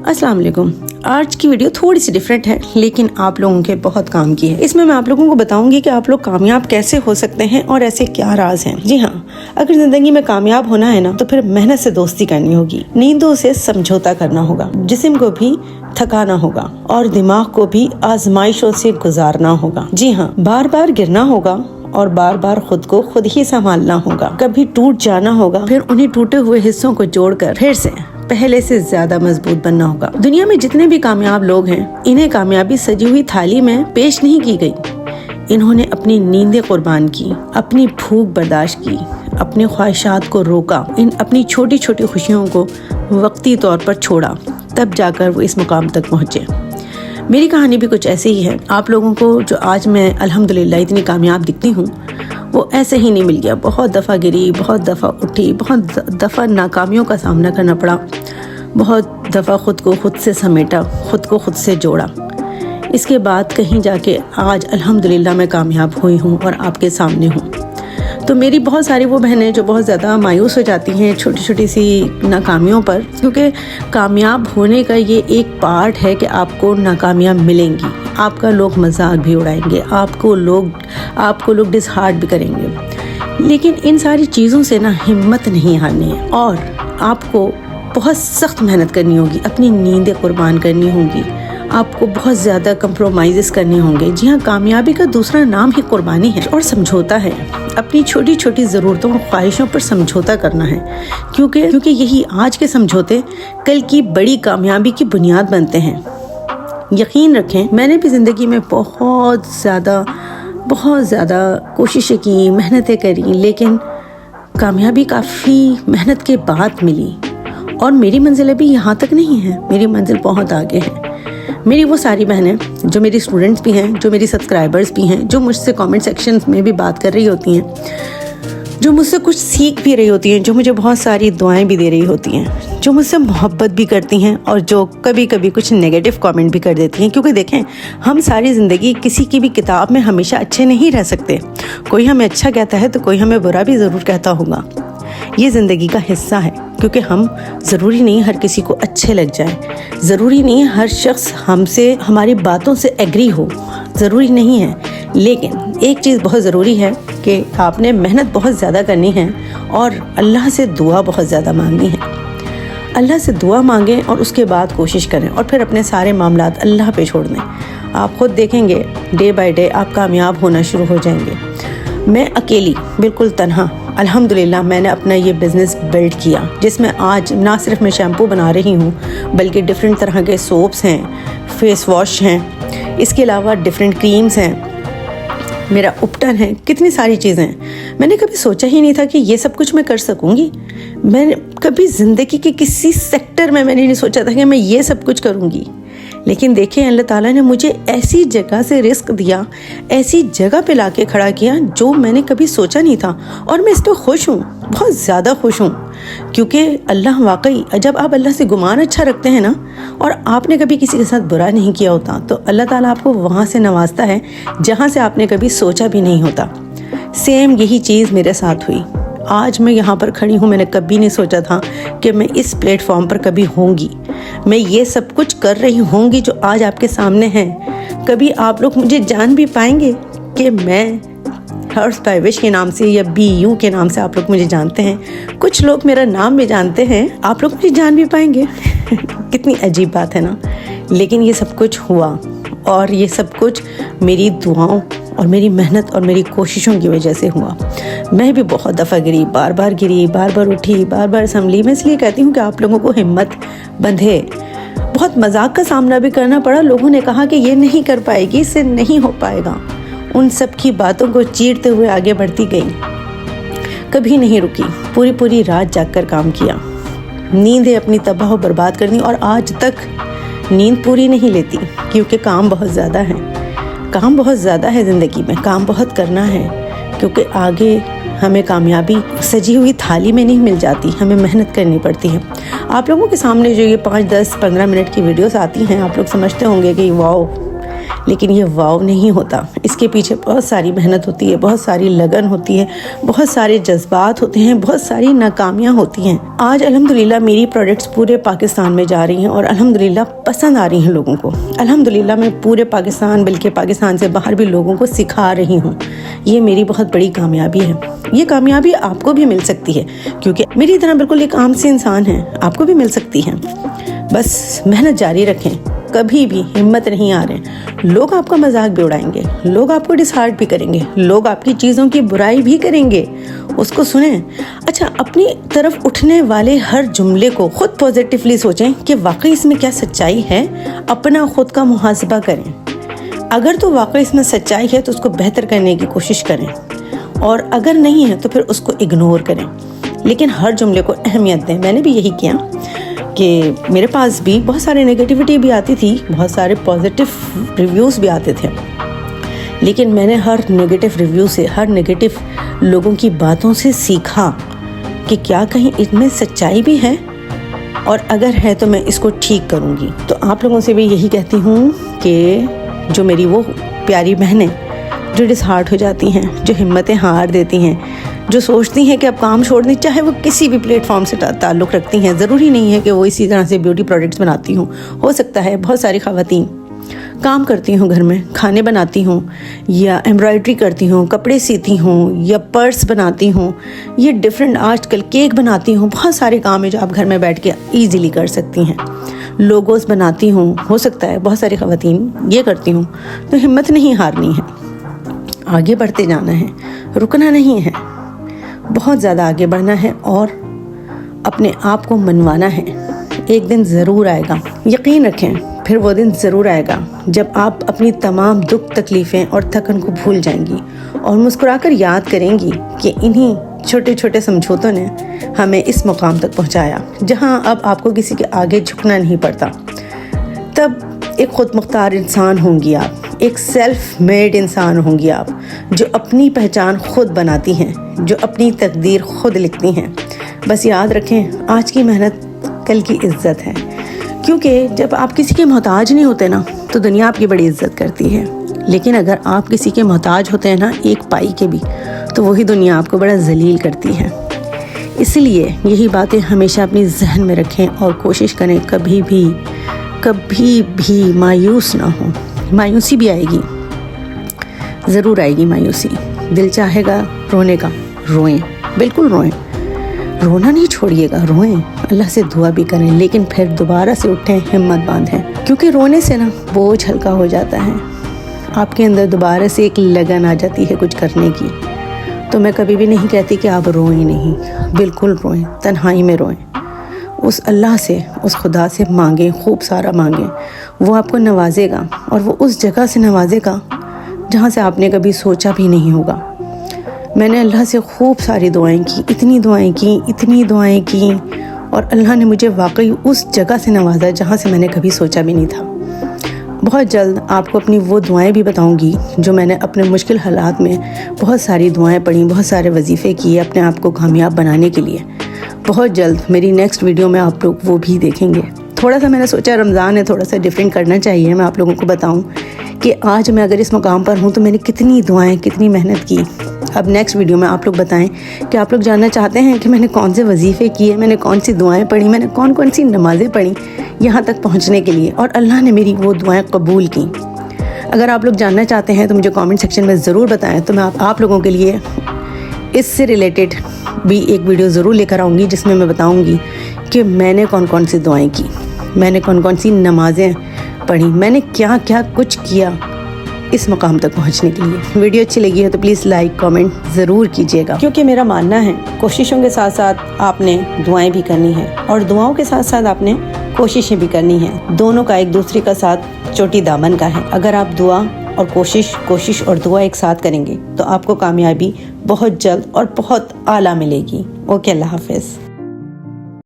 अस्सलाम वालेकुम। आज की वीडियो थोड़ी सी डिफरेंट है लेकिन आप लोगों के बहुत काम की है। इसमें मैं आप लोगों को बताऊंगी कि आप लोग कामयाब कैसे हो सकते हैं और ऐसे क्या राज हैं। जी हाँ, अगर जिंदगी में कामयाब होना है ना तो फिर मेहनत से दोस्ती करनी होगी, नींदों से समझौता करना होगा, जिस्म को भी थकाना होगा और दिमाग को भी आजमाइशों से गुजारना होगा। जी हाँ, बार बार गिरना होगा और बार बार खुद को खुद ही संभालना होगा। कभी टूट जाना होगा, फिर उन्हीं टूटे हुए हिस्सों को जोड़कर फिर से पहले से ज्यादा मजबूत बनना होगा। दुनिया में जितने भी कामयाब लोग हैं, इन्हें कामयाबी सजी हुई थाली में पेश नहीं की गई। इन्होंने अपनी नींदें कुर्बान की, अपनी भूख बर्दाश्त की, अपनी ख्वाहिशात को रोका, अपनी छोटी छोटी खुशियों को वक्ती तौर पर छोड़ा, तब जाकर वो इस मुकाम तक पहुँचे। मेरी कहानी भी कुछ ऐसे ही है। आप लोगों को जो आज मैं अल्हम्दुलिल्लाह इतनी कामयाब दिखती हूँ, वो ऐसे ही नहीं मिल गया। बहुत दफ़ा गिरी, बहुत दफ़ा उठी, बहुत दफ़ा नाकामियों का सामना करना पड़ा, बहुत दफ़ा खुद को खुद से समेटा, खुद को खुद से जोड़ा। इसके बाद कहीं जाके आज अल्हम्दुलिल्लाह मैं कामयाब हुई हूँ और आपके सामने हूँ। तो मेरी बहुत सारी वो बहनें जो बहुत ज़्यादा मायूस हो जाती हैं छोटी छोटी सी नाकामियों पर, क्योंकि कामयाब होने का ये एक पार्ट है कि आपको नाकामियाँ मिलेंगी, आपका लोग मजाक भी उड़ाएंगे, आपको लोग डिसहार्ट भी करेंगे, लेकिन इन सारी चीज़ों से ना हिम्मत नहीं हारनी है और आपको बहुत सख्त मेहनत करनी होगी, अपनी नींदें कुर्बान करनी होगी, आपको बहुत ज़्यादा कंप्रोमाइज़ करने होंगे। जी हाँ, कामयाबी का दूसरा नाम ही कुर्बानी है और समझौता है। अपनी छोटी छोटी ज़रूरतों और ख्वाहिशों पर समझौता करना है, क्योंकि यही आज के समझौते कल की बड़ी कामयाबी की बुनियाद बनते हैं। यकीन रखें, मैंने भी ज़िंदगी में बहुत ज़्यादा कोशिशें की, मेहनतें करी, लेकिन कामयाबी काफ़ी मेहनत के बाद मिली और मेरी मंजिल अभी यहाँ तक नहीं है, मेरी मंजिल बहुत आगे है। मेरी वो सारी बहनें जो मेरी स्टूडेंट्स भी हैं, जो मेरी सब्सक्राइबर्स भी हैं, जो मुझसे कमेंट सेक्शन में भी बात कर रही होती हैं, जो मुझसे कुछ सीख भी रही होती हैं, जो मुझे बहुत सारी दुआएं भी दे रही होती हैं, जो मुझसे मोहब्बत भी करती हैं और जो कभी कभी कुछ नेगेटिव कमेंट भी कर देती हैं। क्योंकि देखें, हम सारी ज़िंदगी किसी की भी किताब में हमेशा अच्छे नहीं रह सकते। कोई हमें अच्छा कहता है तो कोई हमें बुरा भी ज़रूर कहता होगा। ये ज़िंदगी का हिस्सा है, क्योंकि हम ज़रूरी नहीं हर किसी को अच्छे लग जाए, ज़रूरी नहीं हर शख्स हमसे हमारी बातों से एग्री हो, ज़रूरी नहीं है। लेकिन एक चीज़ बहुत ज़रूरी है कि आपने मेहनत बहुत ज़्यादा करनी है और अल्लाह से दुआ बहुत ज़्यादा मांगनी है। अल्लाह से दुआ मांगें और उसके बाद कोशिश करें और फिर अपने सारे मामलात अल्लाह पे छोड़ दें। आप खुद देखेंगे डे बाय डे आप कामयाब होना शुरू हो जाएंगे। मैं अकेली, बिल्कुल तन्हा, अल्हम्दुलिल्लाह मैंने अपना ये बिज़नेस बिल्ड किया, जिसमें आज ना सिर्फ मैं शैम्पू बना रही हूँ बल्कि डिफरेंट तरह के सोप्स हैं, फेस वॉश हैं, इसके अलावा डिफरेंट क्रीम्स हैं, मेरा उपटन है, कितनी सारी चीज़ें हैं। मैंने कभी सोचा ही नहीं था कि ये सब कुछ मैं कर सकूँगी। मैंने कभी ज़िंदगी के किसी सेक्टर में मैंने नहीं सोचा था कि मैं ये सब कुछ करूँगी। लेकिन देखें, अल्लाह ताला ने मुझे ऐसी जगह से रिस्क दिया, ऐसी जगह पे लाके खड़ा किया जो मैंने कभी सोचा नहीं था और मैं इस पर खुश हूँ, बहुत ज़्यादा खुश हूँ। क्योंकि अल्लाह वाकई, जब आप अल्लाह से गुमान अच्छा रखते हैं ना और आपने कभी किसी के साथ बुरा नहीं किया होता, तो अल्लाह ताला आपको वहाँ से नवाजता है जहाँ से आपने कभी सोचा भी नहीं होता। सेम यही चीज़ मेरे साथ हुई। आज मैं यहाँ पर खड़ी हूँ, मैंने कभी नहीं सोचा था कि मैं इस प्लेटफॉर्म पर कभी होंगी, मैं ये सब कुछ कर रही होंगी जो आज आपके सामने है। कभी आप लोग मुझे जान भी पाएंगे कि मैं हर्ष पाइविश के नाम से या BU के नाम से आप लोग मुझे जानते हैं, कुछ लोग मेरा नाम भी जानते हैं, आप लोग मुझे जान भी पाएंगे। कितनी अजीब बात है ना। लेकिन ये सब कुछ हुआ और ये सब कुछ मेरी दुआओं और मेरी मेहनत और मेरी कोशिशों की वजह से हुआ। मैं भी बहुत दफ़ा गिरी, बार बार उठी, बार बार संभली। मैं इसलिए कहती हूँ कि आप लोगों को हिम्मत बंधे। बहुत मजाक का सामना भी करना पड़ा, लोगों ने कहा कि ये नहीं कर पाएगी, इससे नहीं हो पाएगा। उन सब की बातों को चीरते हुए आगे बढ़ती गई, कभी नहीं रुकी, पूरी रात जागकर काम किया, नींदें अपनी तबाह बर्बाद करनी और आज तक नींद पूरी नहीं लेती, क्योंकि काम बहुत ज़्यादा है ज़िंदगी में, काम बहुत करना है। क्योंकि आगे हमें कामयाबी सजी हुई थाली में नहीं मिल जाती, हमें मेहनत करनी पड़ती है। आप लोगों के सामने जो ये 5, 10, 15 मिनट की वीडियोस आती हैं, आप लोग समझते होंगे कि वाओ, لیکن یہ واو نہیں ہوتا. اس کے پیچھے بہت ساری محنت ہوتی ہے, بہت ساری لگن ہوتی ہے, بہت سارے جذبات ہوتے ہیں, بہت ساری ناکامیاں ہوتی ہیں. آج الحمدللہ میری پروڈکٹس پورے پاکستان میں جا رہی ہیں اور الحمدللہ پسند آ رہی ہیں لوگوں کو. الحمدللہ میں پورے پاکستان بلکہ پاکستان سے باہر بھی لوگوں کو سکھا رہی ہوں. یہ میری بہت بڑی کامیابی ہے. یہ کامیابی آپ کو بھی مل سکتی ہے کیونکہ میری طرح بالکل ایک عام سے انسان ہے, آپ کو بھی مل سکتی ہے. بس محنت جاری رکھیں, کبھی بھی ہمت نہیں آ رہے. لوگ آپ کا مذاق بھی اڑائیں گے, لوگ آپ کو ڈس ہارٹ بھی کریں گے, لوگ آپ کی چیزوں کی برائی بھی کریں گے, اس کو سنیں. اچھا, اپنی طرف اٹھنے والے ہر جملے کو خود پازیٹیولی سوچیں کہ واقعی اس میں کیا سچائی ہے. اپنا خود کا محاسبہ کریں. اگر تو واقعی اس میں سچائی ہے تو اس کو بہتر کرنے کی کوشش کریں, اور اگر نہیں ہے تو پھر اس کو اگنور کریں. لیکن ہر جملے کو اہمیت دیں. میں نے بھی یہی کیا کہ میرے پاس بھی بہت سارے نگیٹیوٹی بھی آتی تھی, بہت سارے پازیٹیو ریویوز بھی آتے تھے, لیکن میں نے ہر نگیٹیو ریویو سے, ہر نگیٹیو لوگوں کی باتوں سے سیکھا کہ کیا کہیں ان میں سچائی بھی ہے, اور اگر ہے تو میں اس کو ٹھیک کروں گی. تو آپ لوگوں سے بھی یہی کہتی ہوں کہ جو میری وہ پیاری بہنیں جو ڈس ہارٹ ہو جاتی ہیں, جو ہمتیں ہار دیتی ہیں, جو سوچتی ہیں کہ اب کام چھوڑ دیں, چاہے وہ کسی بھی پلیٹ فارم سے تعلق رکھتی ہیں, ضروری نہیں ہے کہ وہ اسی طرح سے بیوٹی پروڈکٹس بناتی ہوں. ہو سکتا ہے بہت ساری خواتین کام کرتی ہوں, گھر میں کھانے بناتی ہوں, یا ایمبرائڈری کرتی ہوں, کپڑے سیتی ہوں, یا پرس بناتی ہوں, یہ ڈفرینٹ آج کل کیک بناتی ہوں. بہت سارے کام ہیں جو آپ گھر میں بیٹھ کے ایزیلی کر سکتی ہیں. لوگوز بناتی ہوں, ہو سکتا ہے بہت ساری خواتین یہ کرتی ہوں. تو ہمت نہیں ہارنی ہے, آگے بڑھتے جانا ہے, رکنا نہیں ہے, بہت زیادہ آگے بڑھنا ہے اور اپنے آپ کو منوانا ہے. ایک دن ضرور آئے گا, یقین رکھیں, پھر وہ دن ضرور آئے گا جب آپ اپنی تمام دکھ تکلیفیں اور تھکن کو بھول جائیں گی اور مسکرا کر یاد کریں گی کہ انہی چھوٹے چھوٹے سمجھوتوں نے ہمیں اس مقام تک پہنچایا جہاں اب آپ کو کسی کے آگے جھکنا نہیں پڑتا. تب ایک خود مختار انسان ہوں گی آپ, ایک سیلف میڈ انسان ہوں گی آپ, جو اپنی پہچان خود بناتی ہیں, جو اپنی تقدیر خود لکھتی ہیں. بس یاد رکھیں, آج کی محنت کل کی عزت ہے, کیونکہ جب آپ کسی کے محتاج نہیں ہوتے نا تو دنیا آپ کی بڑی عزت کرتی ہے. لیکن اگر آپ کسی کے محتاج ہوتے ہیں نا ایک پائی کے بھی, تو وہی دنیا آپ کو بڑا ذلیل کرتی ہے. اس لیے یہی باتیں ہمیشہ اپنی ذہن میں رکھیں اور کوشش کریں کبھی بھی مایوس نہ ہوں. مایوسی بھی آئے گی, ضرور آئے گی مایوسی. دل چاہے گا رونے کا, روئیں, بالکل روئیں, رونا نہیں چھوڑیے گا, روئیں, اللہ سے دعا بھی کریں, لیکن پھر دوبارہ سے اٹھیں, ہمت باندھیں, کیونکہ رونے سے نا بوجھ ہلکا ہو جاتا ہے. آپ کے اندر دوبارہ سے ایک لگن آ جاتی ہے کچھ کرنے کی. تو میں کبھی بھی نہیں کہتی کہ آپ روئیں نہیں, بالکل روئیں, تنہائی میں روئیں, اس اللہ سے, اس خدا سے مانگیں, خوب سارا مانگیں. وہ آپ کو نوازے گا, اور وہ اس جگہ سے نوازے گا جہاں سے آپ نے کبھی سوچا بھی نہیں ہوگا. میں نے اللہ سے خوب ساری دعائیں کی, اتنی دعائیں کی, اور اللہ نے مجھے واقعی اس جگہ سے نوازا جہاں سے میں نے کبھی سوچا بھی نہیں تھا. بہت جلد آپ کو اپنی وہ دعائیں بھی بتاؤں گی جو میں نے اپنے مشکل حالات میں بہت ساری دعائیں پڑھیں, بہت سارے وظیفے کیے اپنے آپ کو کامیاب بنانے کے لیے. بہت جلد میری نیکسٹ ویڈیو میں آپ لوگ وہ بھی دیکھیں گے. تھوڑا سا میں نے سوچا رمضان ہے, تھوڑا سا ڈیفرنٹ کرنا چاہیے, میں آپ لوگوں کو بتاؤں کہ آج میں اگر اس مقام پر ہوں تو میں نے کتنی دعائیں, کتنی محنت کی. اب نیکسٹ ویڈیو میں آپ لوگ بتائیں کہ آپ لوگ جاننا چاہتے ہیں کہ میں نے کون سے وظیفے کیے, میں نے کون سی دعائیں پڑھی, میں نے کون سی نمازیں پڑھی یہاں تک پہنچنے کے لیے, اور اللہ نے میری وہ دعائیں قبول کی. اگر آپ لوگ جاننا چاہتے ہیں تو مجھے کامنٹ سیکشن میں ضرور بتائیں, تو میں آپ لوگوں کے لیے اس سے ریلیٹڈ بھی ایک ویڈیو ضرور لے کر آؤں گی جس میں میں بتاؤں گی کہ میں نے کون سی دعائیں کی, میں نے کون سی نمازیں پڑھی, میں نے کیا کچھ کیا اس مقام تک پہنچنے کے لیے. ویڈیو اچھی لگی ہے تو پلیز لائک کامنٹ ضرور کیجیے گا, کیونکہ میرا ماننا ہے کوششوں کے ساتھ ساتھ آپ نے دعائیں بھی کرنی ہیں, اور دعاؤں کے ساتھ ساتھ آپ نے کوششیں بھی کرنی ہیں. دونوں کا ایک دوسرے کا ساتھ چوٹی دامن کا ہے. اگر آپ دعا اور کوشش اور دعا ایک ساتھ کریں گے تو آپ کو کامیابی بہت جلد اور بہت اعلیٰ ملے گی. اوکے, اللہ حافظ.